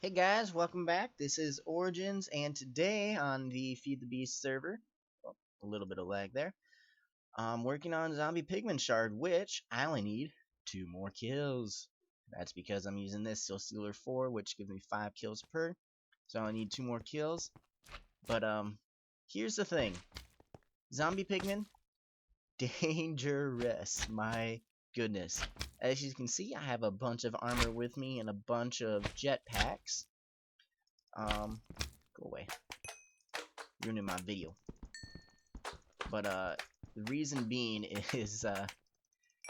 Hey guys, welcome back. This is Originz, and today on the Feed the Beast server, well, a little bit of lag there, I'm working on Zombie Pigman Shard, which I only need 2 more kills. That's because I'm using this Steel Stealer 4, which gives me 5 kills per, so I need 2 more kills. But here's the thing: Zombie Pigman, dangerous. My goodness. As you can see, I have a bunch of armor with me and a bunch of jetpacks. Go away. Ruining my video. But, the reason being is,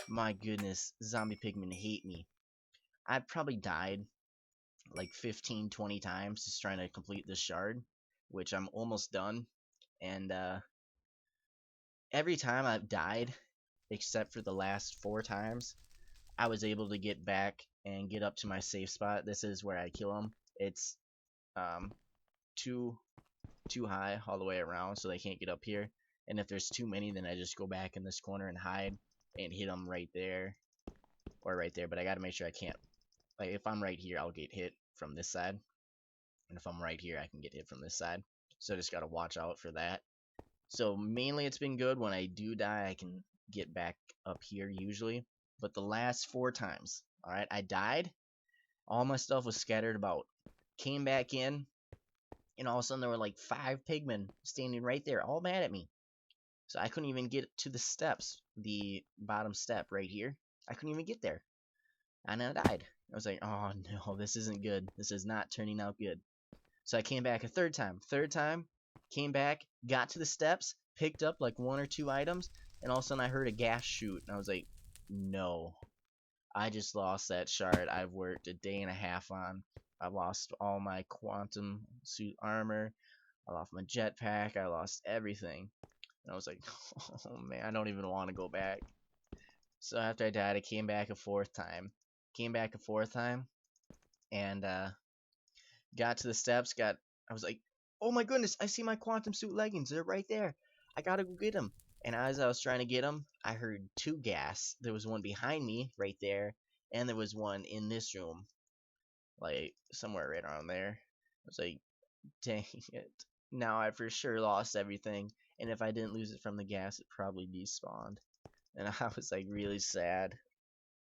my goodness, zombie pigmen hate me. I've probably died like 15, 20 times just trying to complete this shard, which I'm almost done. And, every time I've died, except for the last 4 times, I was able to get back and get up to my safe spot. This is where I kill them. It's, too high all the way around, so they can't get up here. And if there's too many, then I just go back in this corner and hide and hit them right there or right there. But I gotta make sure I can't, like, if I'm right here, I'll get hit from this side, and if I'm right here, I can get hit from this side. So I just gotta watch out for that. So mainly it's been good. When I do die, I can get back up here usually. But the last 4 times, alright, I died, all my stuff was scattered about, came back in, and all of a sudden there were like 5 pigmen standing right there, all mad at me. So I couldn't even get to the steps, the bottom step right here. I couldn't even get there. And I died. I was like, oh no, this isn't good. This is not turning out good. So I came back a third time. Came back, got to the steps, picked up like 1 or 2 items, and all of a sudden I heard a gas shoot. And I was like, no. I just lost that shard I've worked a day and a half on. I lost all my quantum suit armor. I lost my jetpack. I lost everything. And I was like, oh man, I don't even want to go back. So after I died, I came back a 4th time. And got to the steps. I was like, oh my goodness, I see my quantum suit leggings. They're right there. I gotta go get them. And as I was trying to get them, I heard 2 gas. There was one behind me right there, and there was one in this room, like somewhere right around there. I was like, dang it. Now I for sure lost everything, and if I didn't lose it from the gas, it probably despawned. And I was like really sad.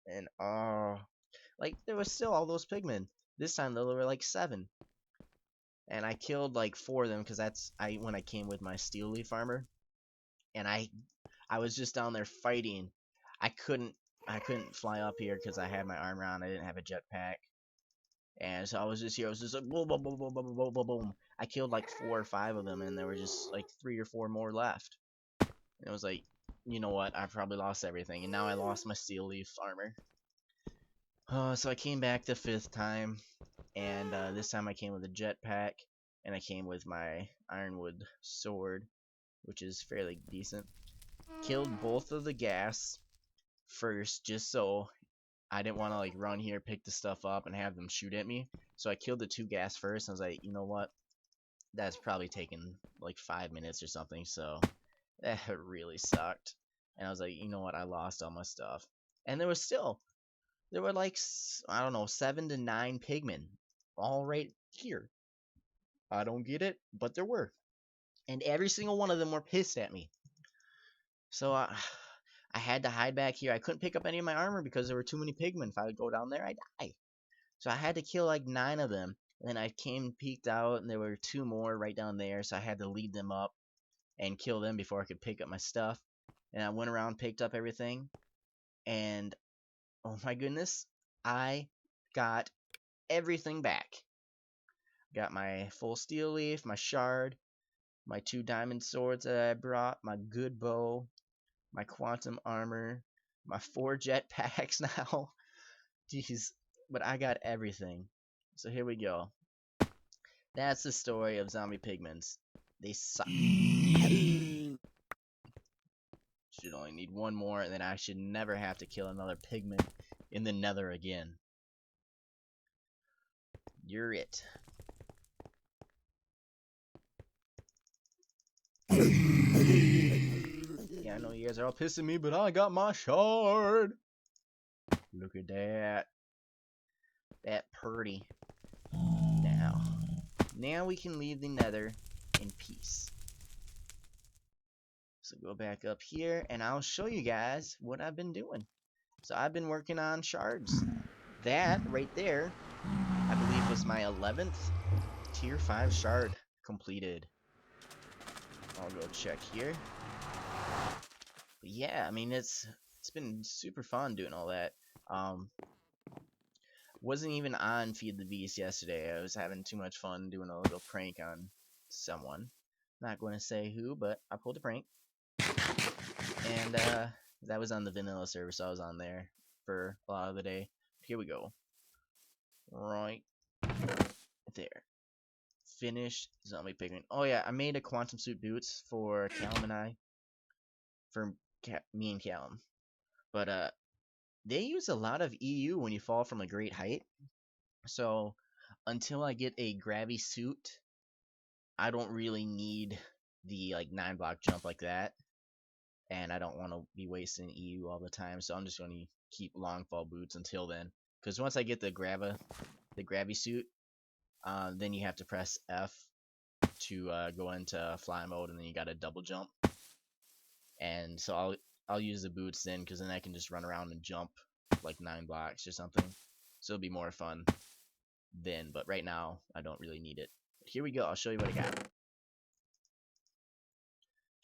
And oh, like there was still all those pigmen. This time though, there were like 7. And I killed like 4 of them because that's when I came with my steel leaf armor. And I was just down there fighting. I couldn't fly up here because I had my armor on. I didn't have a jetpack. And so I was just here. I was just like boom, boom, boom, boom, boom, boom, boom, boom. I killed like 4 or 5 of them, and there were just like 3 or 4 more left. And it was like, you know what? I probably lost everything, and now I lost my steel leaf armor. So I came back the 5th time, and this time I came with a jetpack, and I came with my ironwood sword, which is fairly decent. Killed both of the gas first, just so I didn't want to like run here, pick the stuff up, and have them shoot at me. So I killed the 2 gas first, and I was like, you know what? That's probably taken like 5 minutes or something, so that really sucked. And I was like, you know what? I lost all my stuff. And there were like, I don't know, 7 to 9 pigmen all right here. I don't get it, but there were. And every single one of them were pissed at me. So I had to hide back here. I couldn't pick up any of my armor because there were too many pigmen. If I would go down there, I'd die. So I had to kill like 9 of them. And then I peeked out, and there were 2 more right down there. So I had to lead them up and kill them before I could pick up my stuff. And I went around, picked up everything. And oh my goodness, I got everything back. Got my full steel leaf, my shard, my 2 diamond swords that I brought, my good bow, my quantum armor, my 4 jetpacks now. Jeez, but I got everything. So here we go. That's the story of zombie pigments. They suck. Should only need 1 more, and then I should never have to kill another pigment in the nether again. You're it. Yeah, I know you guys are all pissing me, but I got my shard. Look at that. That purdy. Now we can leave the nether in peace. So go back up here, and I'll show you guys what I've been doing. So I've been working on shards. That right there, I believe, was my 11th tier 5 shard completed. I'll go check here. But yeah, I mean, it's been super fun doing all that. Wasn't even on Feed the Beast yesterday. I was having too much fun doing a little prank on someone. Not going to say who, but I pulled a prank. And that was on the vanilla server, so I was on there for a lot of the day. Here we go. Right there. Finished zombie pigman. Oh yeah, I made a quantum suit boots for Callum and I. For me and Callum. But they use a lot of EU when you fall from a great height. So until I get a grabby suit, I don't really need the like 9-block jump like that. And I don't want to be wasting EU all the time, so I'm just going to keep long fall boots until then. Because once I get the grabby suit, then you have to press F to go into fly mode, and then you got to double jump. And so I'll use the boots then, because then I can just run around and jump like 9 blocks or something. So it'll be more fun then. But right now, I don't really need it. But here we go. I'll show you what I got.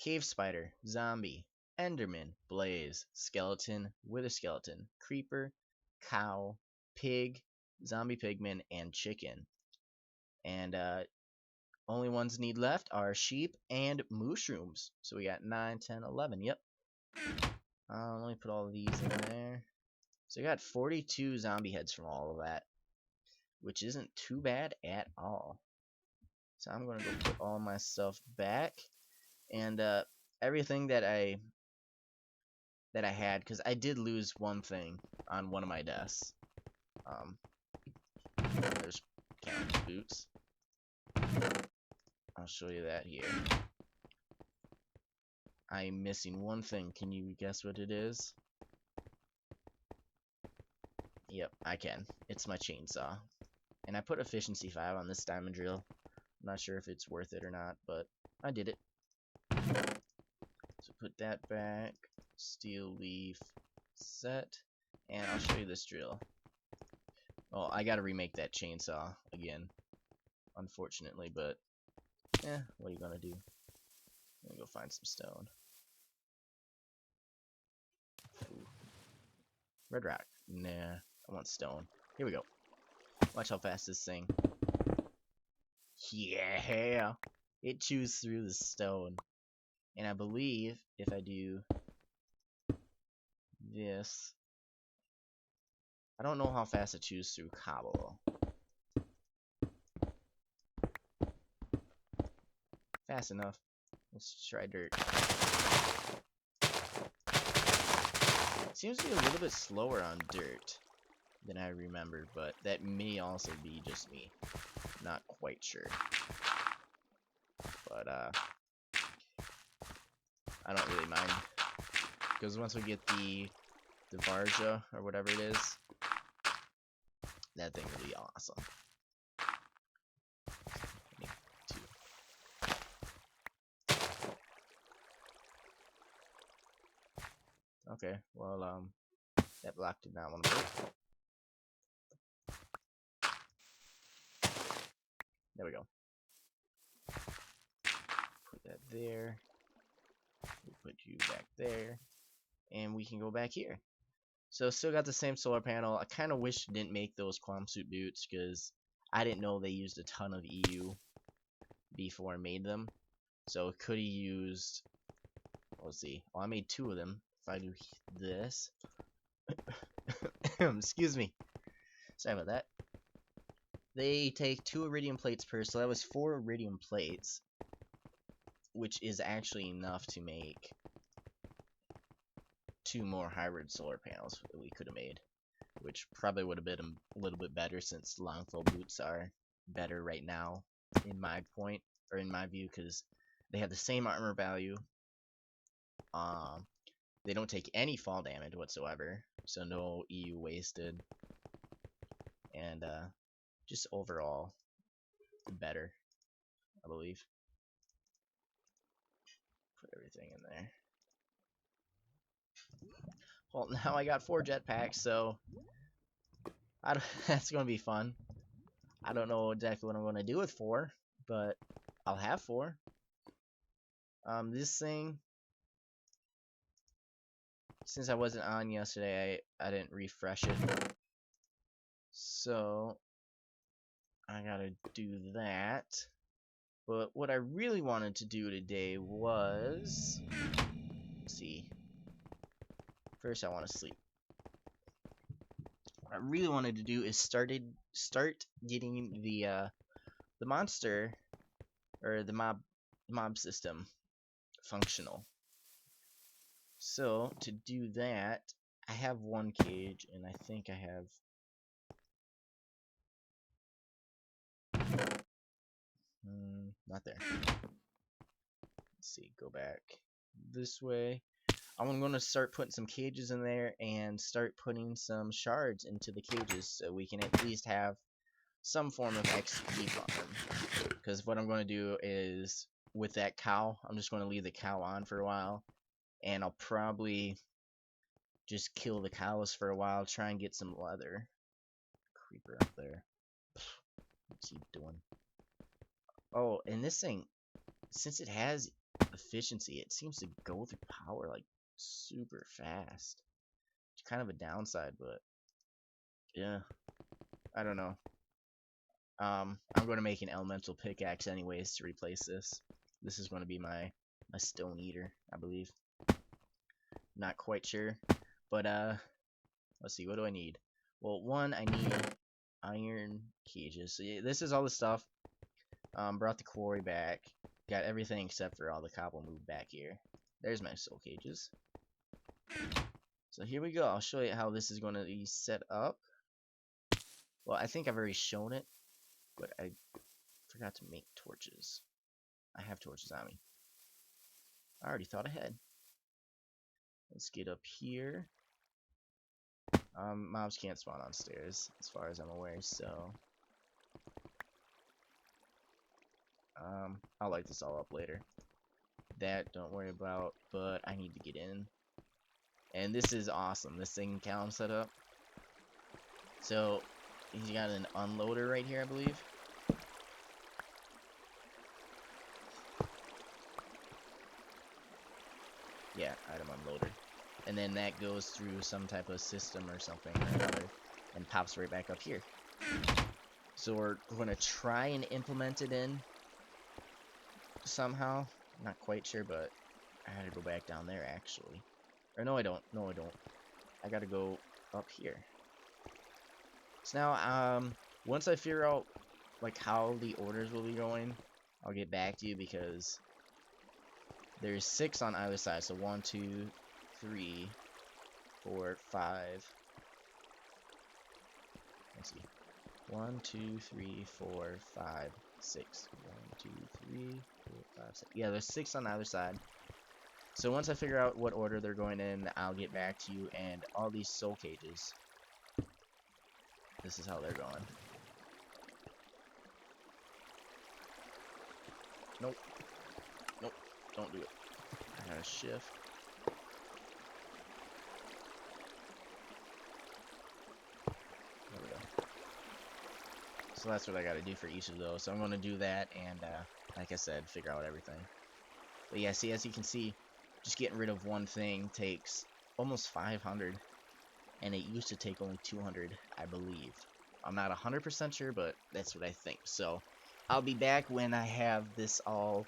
Cave spider, zombie, enderman, blaze, skeleton, wither skeleton, creeper, cow, pig, zombie pigman, and chicken. And only ones need left are sheep and mushrooms. So we got 9, 10, 11. Yep. Let me put all of these in there. So we got 42 zombie heads from all of that, which isn't too bad at all. So I'm going to go put all my stuff back. And everything that I had, because I did lose one thing on one of my desks. There's Callum's boots. I'll show you that here. I'm missing one thing. Can you guess what it is? Yep, I can. It's my chainsaw. And I put efficiency 5 on this diamond drill. I'm not sure if it's worth it or not, but I did it. So put that back. Steel leaf set. And I'll show you this drill. Oh, I gotta remake that chainsaw again. Unfortunately, but what are you gonna do? I'm gonna go find some stone. Ooh. Red rock. Nah, I want stone. Here we go. Watch how fast this thing. Yeah! It chews through the stone. And I believe if I do this, I don't know how fast it chews through cobble. Fast enough. Let's try dirt. It seems to be a little bit slower on dirt than I remember, but that may also be just me. Not quite sure. But I don't really mind, because once we get the Varja or whatever it is, that thing will be awesome. Okay, well, that block did not want to break. There we go. Put that there. We'll put you back there. And we can go back here. So still got the same solar panel. I kind of wish I didn't make those quantum suit boots, because I didn't know they used a ton of EU before I made them. So could have used, let's see. Well, I made 2 of them. If I do this. Excuse me. Sorry about that. They take 2 iridium plates per, so that was 4 iridium plates, which is actually enough to make 2 more hybrid solar panels that we could have made, which probably would have been a little bit better, since longfall boots are better right now in my point, or in my view, because they have the same armor value. They don't take any fall damage whatsoever, so no EU wasted, and just overall better. I believe. Put everything in there. Well, now I got 4 jetpacks, so that's gonna be fun. I don't know exactly what I'm gonna do with 4, but I'll have 4. This thing, since I wasn't on yesterday, I didn't refresh it, so I gotta do that. But what I really wanted to do today was, let's see. First, I want to sleep. What I really wanted to do is start getting the monster or the mob system functional. So to do that, I have 1 cage, and I think I have not there. Let's see, go back this way. I'm going to start putting some cages in there and start putting some shards into the cages so we can at least have some form of XP farm. Because what I'm going to do is, with that cow, I'm just going to leave the cow on for a while, and I'll probably just kill the cows for a while, try and get some leather. Creeper up there. What's he doing? Oh, and this thing, since it has efficiency, it seems to go through power like super fast. It's kind of a downside, but yeah, I don't know. I'm going to make an elemental pickaxe anyways to replace this. This is going to be my stone eater, I believe. Not quite sure, but let's see, what do I need? Well, 1, I need iron cages. So yeah, this is all the stuff. Brought the quarry back. Got everything except for all the cobble moved back here. There's my soul cages. So here we go. I'll show you how this is going to be set up. Well, I think I've already shown it, but I forgot to make torches. I have torches on me. I already thought ahead. Let's get up here. Mobs can't spawn on stairs, as far as I'm aware, so I'll light this all up later. That don't worry about, but I need to get in. And this is awesome. This thing Callum set up. So he's got an unloader right here, I believe. Yeah, item unloader. And then that goes through some type of system or something or another and pops right back up here. So we're going to try and implement it in somehow. Not quite sure, but I gotta go back down there actually. Or no, I don't. No, I don't. I gotta go up here. So now, once I figure out like how the orders will be going, I'll get back to you because there's 6 on either side. So 1, 2, 3, 4, 5. Let's see. 1, 2, 3, 4, 5, 6. 1, 2, 3, 4, 5, 6. Yeah, there's 6 on either side. So once I figure out what order they're going in, I'll get back to you. And all these soul cages, this is how they're going. Nope. Nope. Don't do it. I gotta shift. There we go. So that's what I gotta do for each of those. So I'm gonna do that and, like I said, figure out everything. But yeah, see, as you can see, just getting rid of one thing takes almost 500. And it used to take only 200, I believe. I'm not 100% sure, but that's what I think. So I'll be back when I have this all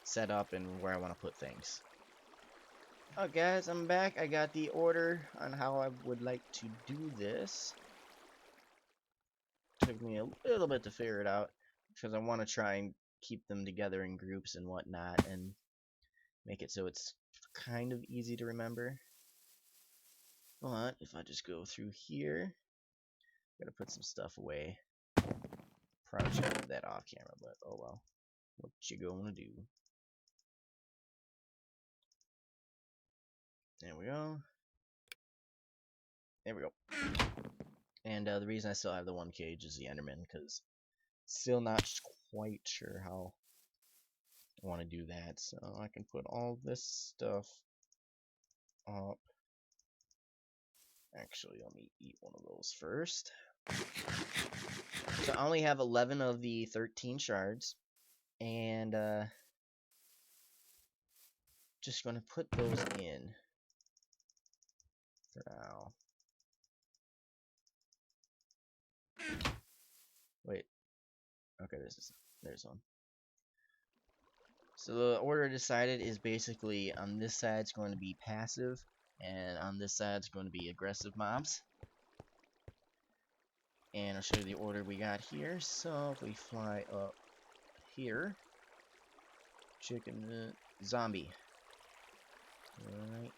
set up and where I want to put things. Oh, guys, I'm back. I got the order on how I would like to do this. Took me a little bit to figure it out because I want to try and keep them together in groups and whatnot and make it so it's kind of easy to remember. But if I just go through here, gotta put some stuff away. Probably should have that off camera, but oh well. What you gonna do? There we go. There we go. And the reason I still have the 1 cage is the Enderman, because still not quite sure how want to do that, so I can put all this stuff up. Actually, let me eat one of those first. So I only have 11 of the 13 shards, and just going to put those in for now. Wait. Okay, there's one. So the order decided is basically on this side it's going to be passive, and on this side it's going to be aggressive mobs. And I'll show you the order we got here. So if we fly up here, chicken, zombie. Alright.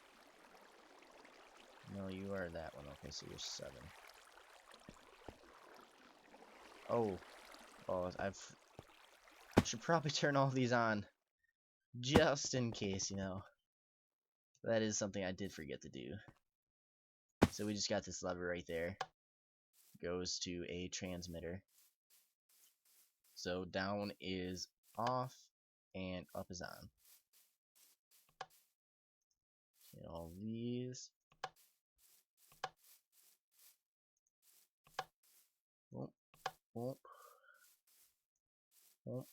No, you are that one. Okay, so you're 7. Oh, I should probably turn all these on, just in case, you know. That is something I did forget to do. So we just got this lever right there. Goes to a transmitter. So down is off and up is on. Okay, all these. Whoop, whoop, whoop,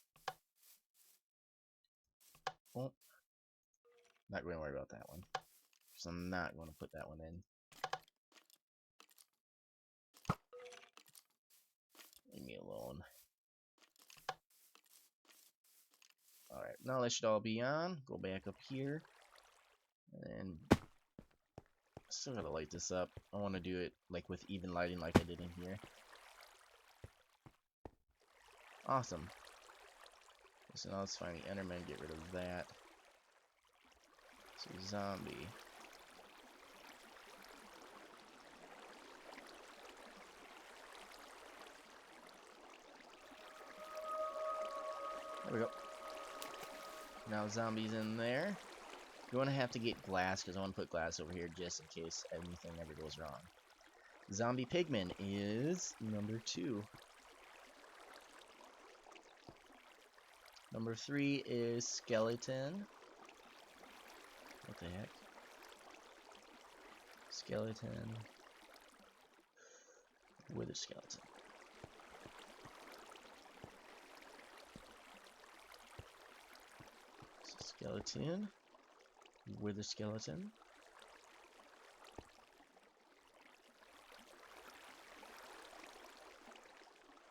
whoop. Not going to worry about that one, because I'm not going to put that one in. Leave me alone. Alright, now that should all be on. Go back up here. And still gotta light this up. I want to do it like with even lighting like I did in here. Awesome. So now let's find the Enderman, get rid of that. So zombie. There we go. Now zombies in there. You're gonna have to get glass because I want to put glass over here just in case anything ever goes wrong. Zombie pigman is number 2. Number 3 is skeleton. What the heck? Skeleton. Wither skeleton. Skeleton. Wither skeleton.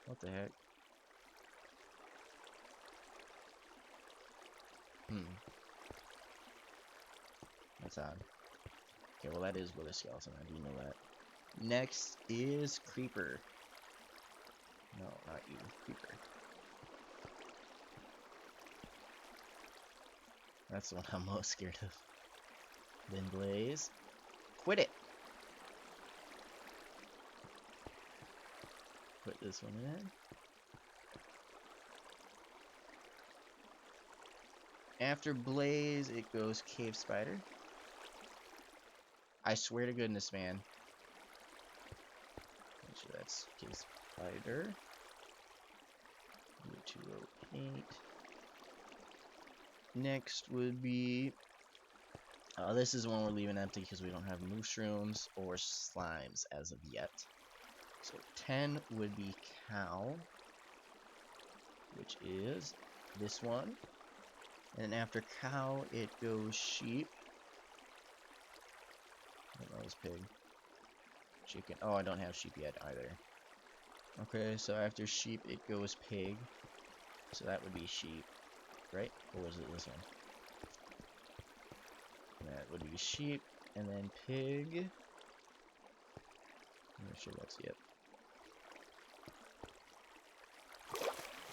What the heck? That's odd. Okay, well that is wither skeleton, I do know that. Next is creeper. No, not you. Creeper. That's the one I'm most scared of. Then blaze. Quit it! Put this one in. After blaze, it goes cave spider. I swear to goodness, man. Make sure that's cave spider. 208. Next would be... this is one we're leaving empty because we don't have mushrooms or slimes as of yet. So 10 would be cow, which is this one. And after cow, it goes sheep. That was pig. Chicken. Oh, I don't have sheep yet either. Okay, so after sheep, it goes pig. So that would be sheep, right? Or was it this one? That would be sheep, and then pig. I'm not sure that's it.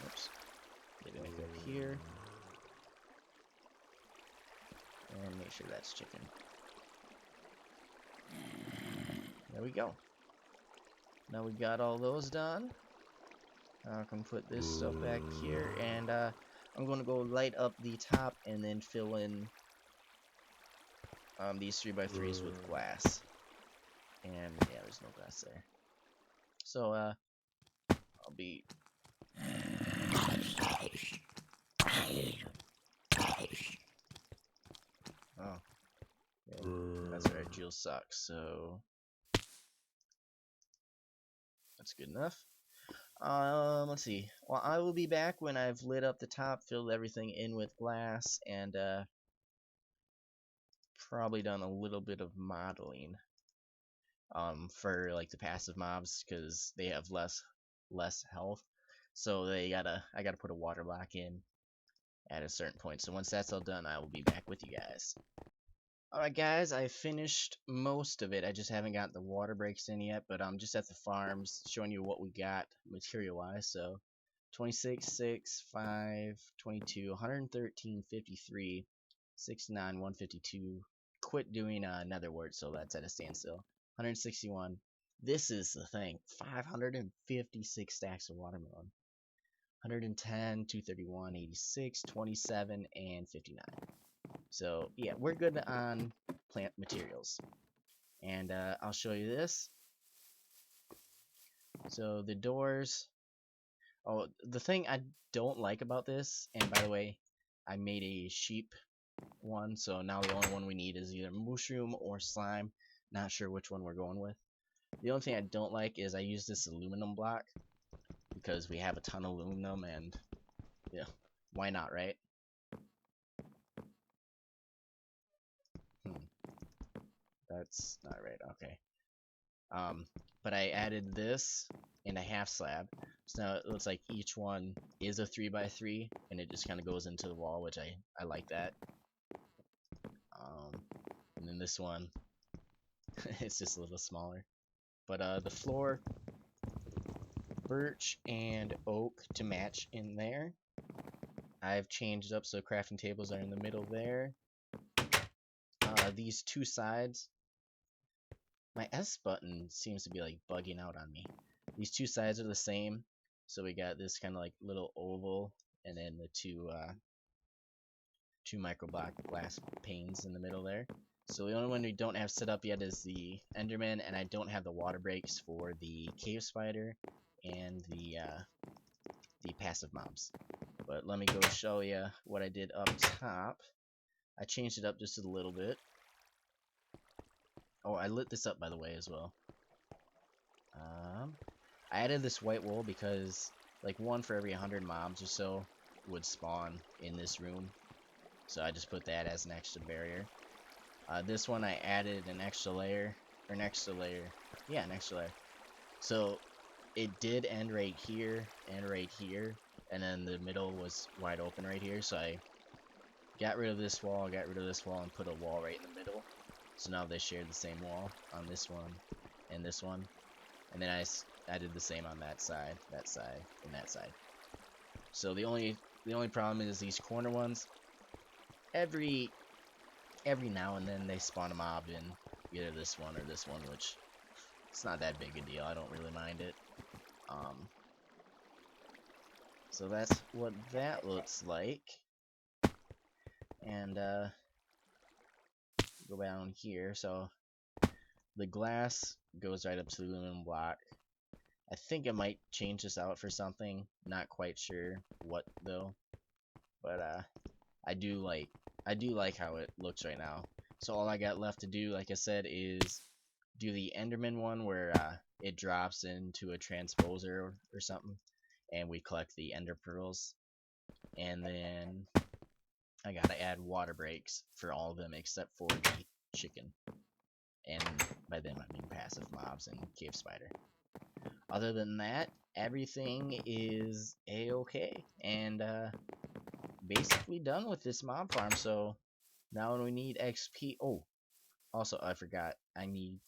Oops. Get it up here. And make sure that's chicken. There we go. Now we got all those done. I can put this stuff back here, and I'm going to go light up the top and then fill in these 3x3s with glass. And yeah, there's no glass there. So I'll be still sucks, so that's good enough. Let's see. Well, I will be back when I've lit up the top, filled everything in with glass, and probably done a little bit of modeling for like the passive mobs, because they have less health, so I gotta put a water block in at a certain point. So once that's all done, I will be back with you guys. Alright guys, I finished most of it. I just haven't got the water breaks in yet, but I'm just at the farms showing you what we got material wise. So 26, 6, 5, 22, 113, 53, 69, 152. Quit doing netherwort, so that's at a standstill. 161. This is the thing. 556 stacks of watermelon. 110, 231, 86, 27, and 59. So yeah, we're good on plant materials. And I'll show you this. So the doors. Oh, the thing I don't like about this, and by the way, I made a sheep one, so now the only one we need is either mushroom or slime. Not sure which one we're going with. The only thing I don't like is I use this aluminum block because we have a ton of aluminum, and yeah, why not, right? That's not right. Okay. But I added this and a half slab, so now it looks like each one is a 3x3, and it just kind of goes into the wall, which I like that. And then this one, it's just a little smaller. But the floor, birch and oak to match in there. I've changed up so crafting tables are in the middle there. These two sides, my S button seems to be like bugging out on me. These two sides are the same, so we got this kind of like little oval, and then the two micro block glass panes in the middle there. So the only one we don't have set up yet is the Enderman, and I don't have the water breaks for the cave spider and the passive mobs. But let me go show you what I did up top. I changed it up just a little bit. Oh, I lit this up by the way as well. I added this white wool because like one for every 100 mobs or so would spawn in this room. So I just put that as an extra barrier. This one I added an extra layer, or an extra layer. Yeah, an extra layer. So it did end right here and right here, and then the middle was wide open right here. So I got rid of this wall, got rid of this wall, and put a wall right in the middle. So now they share the same wall on this one and this one. And then I did the same on that side, and that side. So the only problem is these corner ones. Every now and then they spawn a mob in either this one or this one, which it's not that big a deal. I don't really mind it. So that's what that looks like. And go down here. So the glass goes right up to the aluminum block. I think I might change this out for something. Not quite sure what though. But I do like how it looks right now. So all I got left to do, like I said, is do the Enderman one where it drops into a transposer or something, and we collect the Ender pearls. And then I gotta add water breaks for all of them except for the chicken. And by them I mean passive mobs and cave spider. Other than that, everything is a-okay, and basically done with this mob farm. So now when we need XP, oh, also I forgot, I need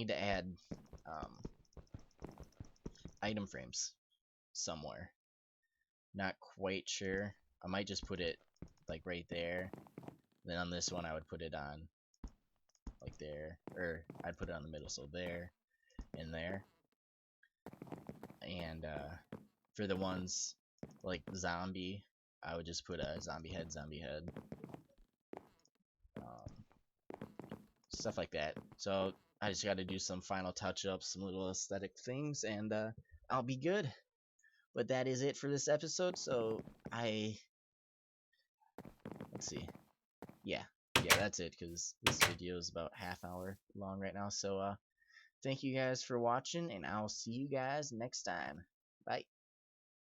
to add item frames somewhere. Not quite sure. I might just put it like right there. Then on this one I would put it on like there, or I'd put it on the middle, so there and there. And for the ones like zombie, I would just put a zombie head, stuff like that. So I just got to do some final touch-ups, some little aesthetic things, and I'll be good. But that is it for this episode. So let's see. yeah, that's it, because this video is about half hour long right now. So thank you guys for watching, and I'll see you guys next time. Bye.